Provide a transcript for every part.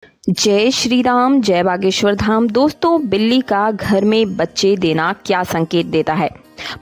जय श्री राम, जय बागेश्वर धाम। दोस्तों, बिल्ली का घर में बच्चे देना क्या संकेत देता है?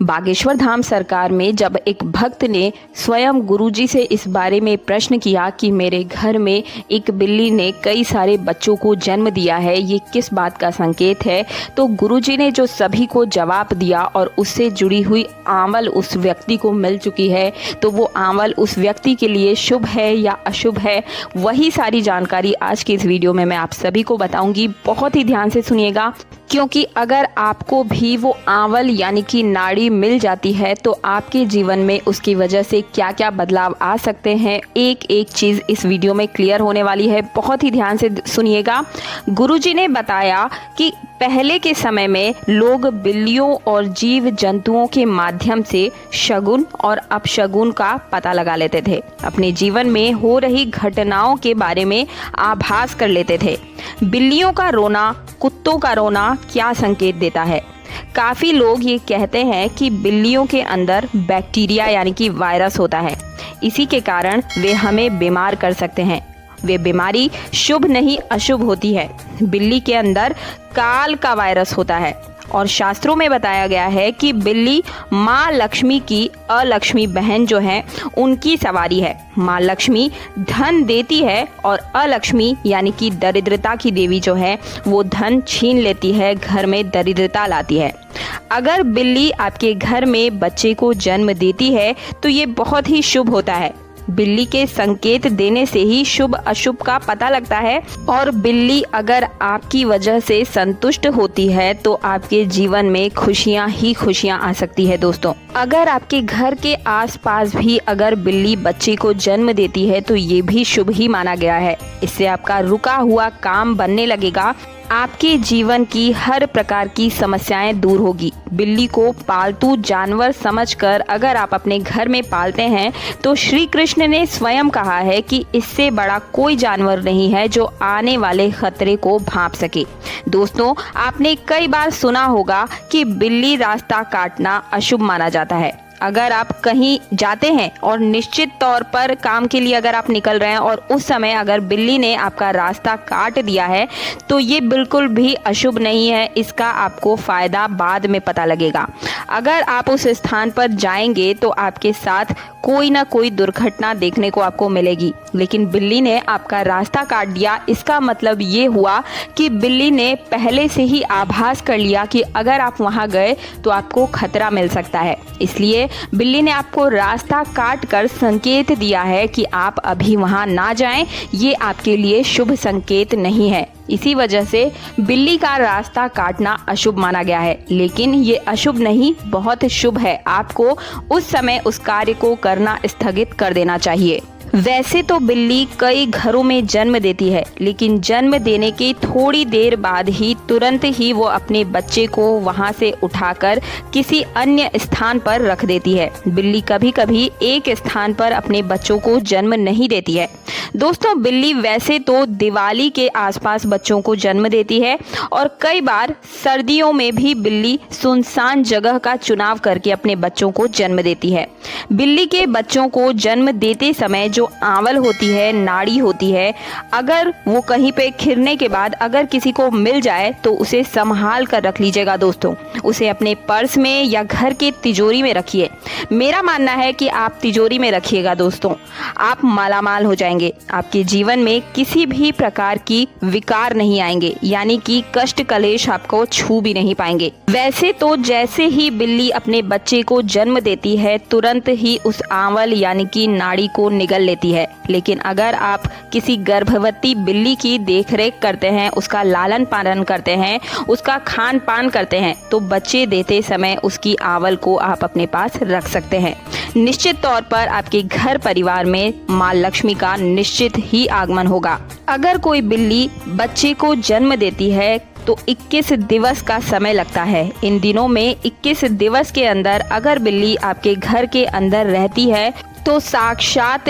बागेश्वर धाम सरकार में जब एक भक्त ने स्वयं गुरुजी से इस बारे में प्रश्न किया कि मेरे घर में एक बिल्ली ने कई सारे बच्चों को जन्म दिया है, ये किस बात का संकेत है? तो गुरुजी ने जो सभी को जवाब दिया और उससे जुड़ी हुई आंवल उस व्यक्ति को मिल चुकी है, तो वो आंवल उस व्यक्ति के लिए शुभ है या अशुभ है, वही सारी जानकारी आज की इस वीडियो में मैं आप सभी को बताऊंगी। बहुत ही ध्यान से सुनिएगा, क्योंकि अगर आपको भी वो आंवल यानी कि नाड़ी मिल जाती है तो आपके जीवन में उसकी वजह से क्या क्या बदलाव आ सकते हैं, एक एक चीज़ इस वीडियो में क्लियर होने वाली है। बहुत ही ध्यान से सुनिएगा। गुरुजी ने बताया कि पहले के समय में लोग बिल्लियों और जीव जंतुओं के माध्यम से शगुन और अपशगुन का पता लगा लेते थे। अपने जीवन में हो रही घटनाओं के बारे में आभास कर लेते थे। बिल्लियों का रोना, कुत्तों का रोना क्या संकेत देता है? काफ़ी लोग ये कहते हैं कि बिल्लियों के अंदर बैक्टीरिया यानी कि वायरस होता है, इसी के कारण वे हमें बीमार कर सकते हैं। वे बीमारी शुभ नहीं अशुभ होती है। बिल्ली के अंदर काल का वायरस होता है और शास्त्रों में बताया गया है कि बिल्ली माँ लक्ष्मी की अलक्ष्मी बहन जो है उनकी सवारी है। माँ लक्ष्मी धन देती है और अलक्ष्मी यानी कि दरिद्रता की देवी जो है वो धन छीन लेती है, घर में दरिद्रता लाती है। अगर बिल्ली आपके घर में बच्चे को जन्म देती है तो ये बहुत ही शुभ होता है। बिल्ली के संकेत देने से ही शुभ अशुभ का पता लगता है और बिल्ली अगर आपकी वजह से संतुष्ट होती है तो आपके जीवन में खुशियां ही खुशियां आ सकती है। दोस्तों, अगर आपके घर के आसपास भी अगर बिल्ली बच्चे को जन्म देती है तो ये भी शुभ ही माना गया है। इससे आपका रुका हुआ काम बनने लगेगा, आपके जीवन की हर प्रकार की समस्याएं दूर होगी। बिल्ली को पालतू जानवर समझकर अगर आप अपने घर में पालते हैं तो श्री कृष्ण ने स्वयं कहा है कि इससे बड़ा कोई जानवर नहीं है जो आने वाले खतरे को भांप सके। दोस्तों, आपने कई बार सुना होगा कि बिल्ली रास्ता काटना अशुभ माना जाता है। अगर आप कहीं जाते हैं और निश्चित तौर पर काम के लिए अगर आप निकल रहे हैं और उस समय अगर बिल्ली ने आपका रास्ता काट दिया है तो ये बिल्कुल भी अशुभ नहीं है। इसका आपको फ़ायदा बाद में पता लगेगा। अगर आप उस स्थान पर जाएंगे तो आपके साथ कोई ना कोई दुर्घटना देखने को आपको मिलेगी, लेकिन बिल्ली ने आपका रास्ता काट दिया, इसका मतलब ये हुआ कि बिल्ली ने पहले से ही आभास कर लिया कि अगर आप वहाँ गए तो आपको खतरा मिल सकता है। इसलिए बिल्ली ने आपको रास्ता काट कर संकेत दिया है कि आप अभी वहाँ ना जाएं, ये आपके लिए शुभ संकेत नहीं है। इसी वजह से बिल्ली का रास्ता काटना अशुभ माना गया है, लेकिन ये अशुभ नहीं, बहुत शुभ है। आपको उस समय उस कार्य को करना स्थगित कर देना चाहिए। वैसे तो बिल्ली कई घरों में जन्म देती है, लेकिन जन्म देने के थोड़ी देर बाद ही तुरंत ही वो अपने बच्चे को वहां से उठाकर किसी अन्य स्थान पर रख देती है। बिल्ली कभी कभी एक स्थान पर अपने बच्चों को जन्म नहीं देती है। दोस्तों, बिल्ली वैसे तो दिवाली के आसपास बच्चों को जन्म देती है और कई बार सर्दियों में भी बिल्ली सुनसान जगह का चुनाव करके अपने बच्चों को जन्म देती है। बिल्ली के बच्चों को जन्म देते समय जो आंवल होती है, नाड़ी होती है, अगर वो कहीं पे खिरने के बाद अगर किसी को मिल जाए तो उसे संभाल कर रख लीजिएगा। दोस्तों, उसे अपने पर्स में या घर के तिजोरी में रखिए। मेरा मानना है कि आप तिजोरी में रखिएगा। दोस्तों, आप मालामाल हो जाएंगे। आपके जीवन में किसी भी प्रकार की विकार नहीं आएंगे, यानी कि कष्ट कलेश आपको छू भी नहीं पाएंगे। वैसे तो जैसे ही बिल्ली अपने बच्चे को जन्म देती है तुरंत ही उस आंवल यानी कि नाड़ी को निगल लेती है, लेकिन अगर आप किसी गर्भवती बिल्ली की देखरेख करते हैं, उसका लालन पालन करते हैं, उसका खान पान करते हैं, तो बच्चे देते समय उसकी आंवल को आप अपने पास रख सकते हैं। निश्चित तौर पर आपके घर परिवार में माँ लक्ष्मी का निश्चित ही आगमन होगा। अगर कोई बिल्ली बच्चे को जन्म देती है तो 21 दिवस का समय लगता है। इन दिनों में 21 दिवस के अंदर अगर बिल्ली आपके घर के अंदर रहती है तो साक्षात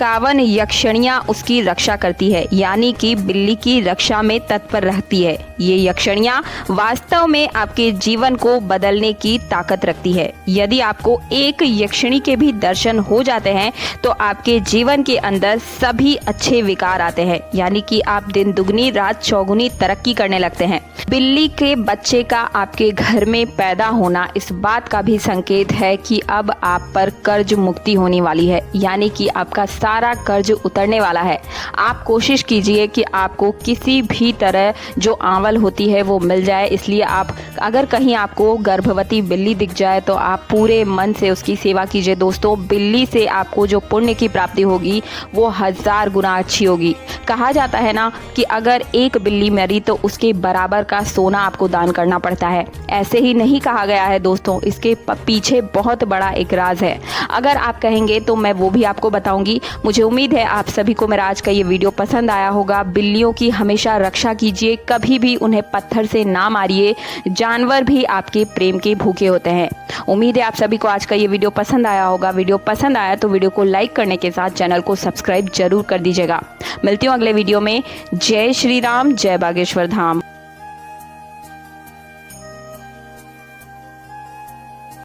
51 यक्षणियाँ उसकी रक्षा करती है, यानी कि बिल्ली की रक्षा में तत्पर रहती है। ये यक्षणियाँ वास्तव में आपके जीवन को बदलने की ताकत रखती है। यदि आपको एक यक्षिणी के भी दर्शन हो जाते हैं तो आपके जीवन के अंदर सभी अच्छे विकार आते हैं, यानी कि आप दिन दुगनी रात चौगुनी तरक्की करने लगते हैं। बिल्ली के बच्चे का आपके घर में पैदा होना इस बात का भी संकेत है कि अब आप पर कर्ज मुक्ति होने वाली है, यानी कि आपका सारा कर्ज उतरने वाला है। आप कोशिश कीजिए कि आपको किसी भी तरह जो आंवल होती है वो मिल जाए, इसलिए आप अगर कहीं आपको गर्भवती बिल्ली दिख जाए तो आप पूरे मन से उसकी सेवा कीजिए। दोस्तों, बिल्ली से आपको जो पुण्य की प्राप्ति होगी वो 1000 गुना अच्छी होगी। कहा जाता है ना कि अगर एक बिल्ली मरी तो उसके बराबर का सोना आपको दान करना पड़ता है। ऐसे ही नहीं कहा गया है दोस्तों, इसके पीछे बहुत बड़ा एक राज है। अगर आप कहेंगे तो मैं वो भी आपको बताऊंगी। मुझे उम्मीद है आप सभी को मेरा आज का ये वीडियो पसंद आया होगा। बिल्लियों की हमेशा रक्षा कीजिए, कभी भी उन्हें पत्थर से ना मारिए। जानवर भी आपके प्रेम के भूखे होते हैं। उम्मीद है आप सभी को आज का ये वीडियो पसंद आया होगा। वीडियो पसंद आया तो वीडियो को लाइक करने के साथ चैनल को सब्सक्राइब जरूर कर दीजिएगा। मिलती हूँ अगले वीडियो में। जय श्री राम, जय बागेश्वर धाम।